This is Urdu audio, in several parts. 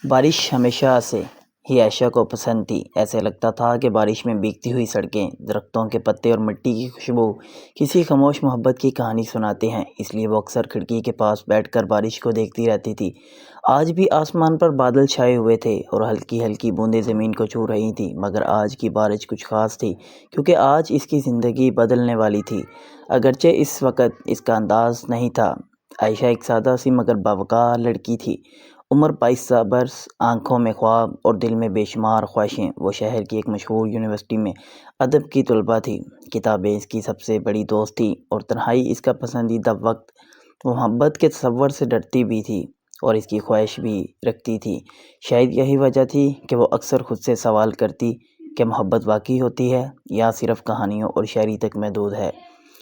بارش ہمیشہ سے ہی عائشہ کو پسند تھی۔ ایسے لگتا تھا کہ بارش میں بھیگتی ہوئی سڑکیں، درختوں کے پتے اور مٹی کی خوشبو کسی خاموش محبت کی کہانی سناتے ہیں۔ اس لیے وہ اکثر کھڑکی کے پاس بیٹھ کر بارش کو دیکھتی رہتی تھی۔ آج بھی آسمان پر بادل چھائے ہوئے تھے اور ہلکی ہلکی بوندیں زمین کو چھو رہی تھیں، مگر آج کی بارش کچھ خاص تھی کیونکہ آج اس کی زندگی بدلنے والی تھی۔ اگرچہ اس وقت اس کا انداز نہیں تھا۔ عائشہ ایک سادہ سی مگر باوقار لڑکی تھی، عمر 22 برس، آنکھوں میں خواب اور دل میں بے شمار خواہشیں۔ وہ شہر کی ایک مشہور یونیورسٹی میں ادب کی طالبہ تھی۔ کتابیں اس کی سب سے بڑی دوست تھیں اور تنہائی اس کا پسندیدہ وقت۔ وہ محبت کے تصور سے ڈرتی بھی تھی اور اس کی خواہش بھی رکھتی تھی۔ شاید یہی وجہ تھی کہ وہ اکثر خود سے سوال کرتی کہ محبت واقعی ہوتی ہے یا صرف کہانیوں اور شاعری تک محدود ہے۔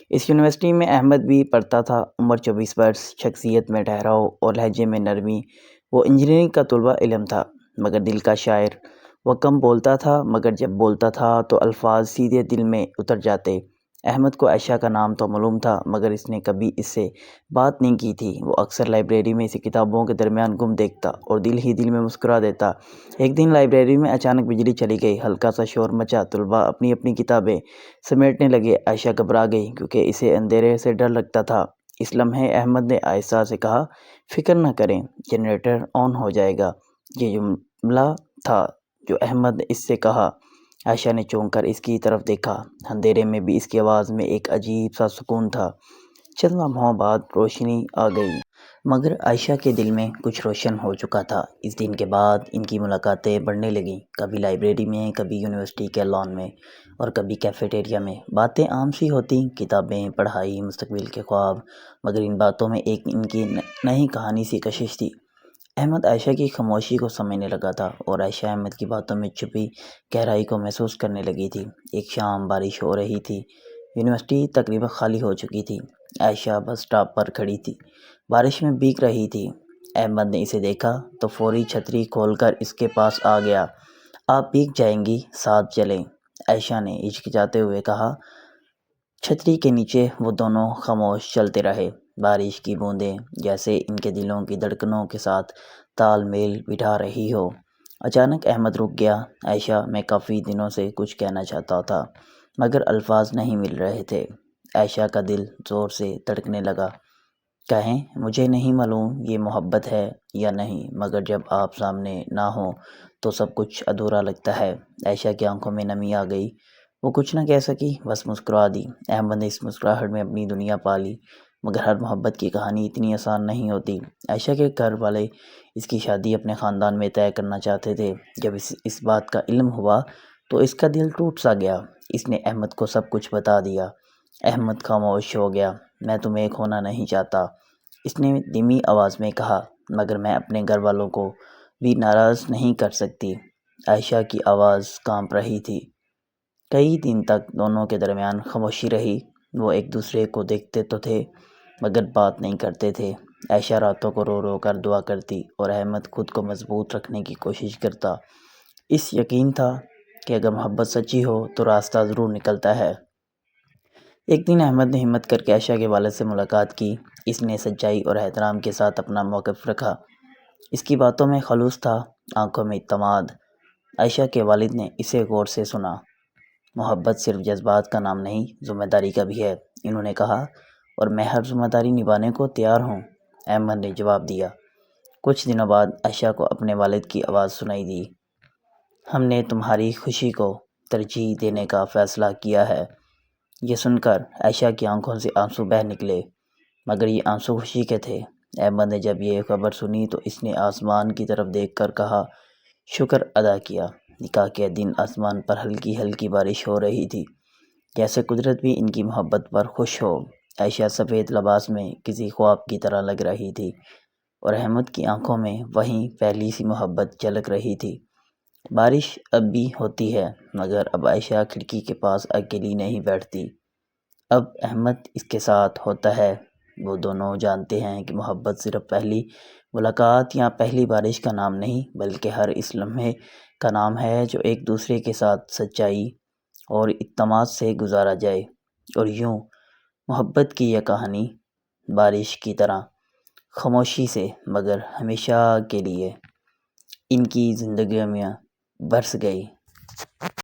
اس یونیورسٹی میں احمد بھی پڑھتا تھا، عمر 24 برس، شخصیت میں ٹھہراؤ اور لہجے میں نرمی۔ وہ انجینئرنگ کا طالب علم تھا مگر دل کا شاعر۔ وہ کم بولتا تھا مگر جب بولتا تھا تو الفاظ سیدھے دل میں اتر جاتے۔ احمد کو عائشہ کا نام تو معلوم تھا مگر اس نے کبھی اس سے بات نہیں کی تھی۔ وہ اکثر لائبریری میں اسے کتابوں کے درمیان گم دیکھتا اور دل ہی دل میں مسکرا دیتا۔ ایک دن لائبریری میں اچانک بجلی چلی گئی، ہلکا سا شور مچا، طلباء اپنی اپنی کتابیں سمیٹنے لگے۔ عائشہ گھبرا گئی کیونکہ اسے اندھیرے سے ڈر لگتا تھا۔ اس لمحے احمد نے آہستہ سے کہا، فکر نہ کریں، جنریٹر آن ہو جائے گا۔ یہ جملہ تھا جو احمد نے اس سے کہا۔ عائشہ نے چونک کر اس کی طرف دیکھا۔ اندھیرے میں بھی اس کی آواز میں ایک عجیب سا سکون تھا۔ چند لمحوں بعد روشنی آ گئی مگر عائشہ کے دل میں کچھ روشن ہو چکا تھا۔ اس دن کے بعد ان کی ملاقاتیں بڑھنے لگیں، کبھی لائبریری میں، کبھی یونیورسٹی کے لان میں اور کبھی کیفے ٹیریا میں۔ باتیں عام سی ہوتیں، کتابیں، پڑھائی، مستقبل کے خواب، مگر ان باتوں میں ایک ان کی نئی کہانی سی کشش تھی۔ احمد عائشہ کی خاموشی کو سمجھنے لگا تھا اور عائشہ احمد کی باتوں میں چھپی گہرائی کو محسوس کرنے لگی تھی۔ ایک شام بارش ہو رہی تھی، یونیورسٹی تقریباً خالی ہو چکی تھی۔ عائشہ بس اسٹاپ پر کھڑی تھی، بارش میں بھیگ رہی تھی۔ احمد نے اسے دیکھا تو فوری چھتری کھول کر اس کے پاس آ گیا۔ آپ بھیگ جائیں گی، ساتھ چلیں، عائشہ نے ہچکچاتے ہوئے کہا۔ چھتری کے نیچے وہ دونوں خاموش چلتے رہے، بارش کی بوندیں جیسے ان کے دلوں کی دھڑکنوں کے ساتھ تال میل بٹھا رہی ہو۔ اچانک احمد رک گیا۔ عائشہ، میں کافی دنوں سے کچھ کہنا چاہتا تھا مگر الفاظ نہیں مل رہے تھے۔ عائشہ کا دل زور سے دھڑکنے لگا۔ کہیں، مجھے نہیں معلوم یہ محبت ہے یا نہیں مگر جب آپ سامنے نہ ہوں تو سب کچھ ادھورا لگتا ہے۔ عائشہ کی آنکھوں میں نمی آ گئی، وہ کچھ نہ کہہ سکی، بس مسکرا دی۔ احمد نے اس مسکراہٹ میں اپنی دنیا پا لی۔ مگر ہر محبت کی کہانی اتنی آسان نہیں ہوتی۔ عائشہ کے گھر والے اس کی شادی اپنے خاندان میں طے کرنا چاہتے تھے۔ جب اس بات کا علم ہوا تو اس کا دل ٹوٹ سا گیا۔ اس نے احمد کو سب کچھ بتا دیا۔ احمد خاموش ہو گیا۔ میں تمہیں کھونا نہیں چاہتا، اس نے دھیمی آواز میں کہا، مگر میں اپنے گھر والوں کو بھی ناراض نہیں کر سکتی۔ عائشہ کی آواز کانپ رہی تھی۔ کئی دن تک دونوں کے درمیان خاموشی رہی۔ وہ ایک دوسرے کو دیکھتے تو تھے مگر بات نہیں کرتے تھے۔ عائشہ راتوں کو رو رو کر دعا کرتی اور احمد خود کو مضبوط رکھنے کی کوشش کرتا۔ اس یقین تھا کہ اگر محبت سچی ہو تو راستہ ضرور نکلتا ہے۔ ایک دن احمد نے ہمت کر کے عائشہ کے والد سے ملاقات کی۔ اس نے سچائی اور احترام کے ساتھ اپنا موقف رکھا۔ اس کی باتوں میں خلوص تھا، آنکھوں میں اعتماد۔ عائشہ کے والد نے اسے غور سے سنا۔ محبت صرف جذبات کا نام نہیں، ذمہ داری کا بھی ہے، انہوں نے کہا، اور میں ہر ذمہ داری نبھانے کو تیار ہوں، احمد نے جواب دیا۔ کچھ دنوں بعد عائشہ کو اپنے والد کی آواز سنائی دی، ہم نے تمہاری خوشی کو ترجیح دینے کا فیصلہ کیا ہے۔ یہ سن کر عائشہ کی آنکھوں سے آنسو بہہ نکلے مگر یہ آنسو خوشی کے تھے۔ احمد نے جب یہ خبر سنی تو اس نے آسمان کی طرف دیکھ کر کہا، شکر ادا کیا۔ نکاح کے دن آسمان پر ہلکی ہلکی بارش ہو رہی تھی، جیسے قدرت بھی ان کی محبت پر خوش ہو۔ عائشہ سفید لباس میں کسی خواب کی طرح لگ رہی تھی اور احمد کی آنکھوں میں وہیں پہلی سی محبت جھلک رہی تھی۔ بارش اب بھی ہوتی ہے مگر اب عائشہ کھڑکی کے پاس اکیلی نہیں بیٹھتی، اب احمد اس کے ساتھ ہوتا ہے۔ وہ دونوں جانتے ہیں کہ محبت صرف پہلی ملاقات یا پہلی بارش کا نام نہیں بلکہ ہر اس لمحے کا نام ہے جو ایک دوسرے کے ساتھ سچائی اور اعتماد سے گزارا جائے۔ اور یوں محبت کی یہ کہانی بارش کی طرح خاموشی سے مگر ہمیشہ کے لیے ان کی زندگیوں میں برس گئی۔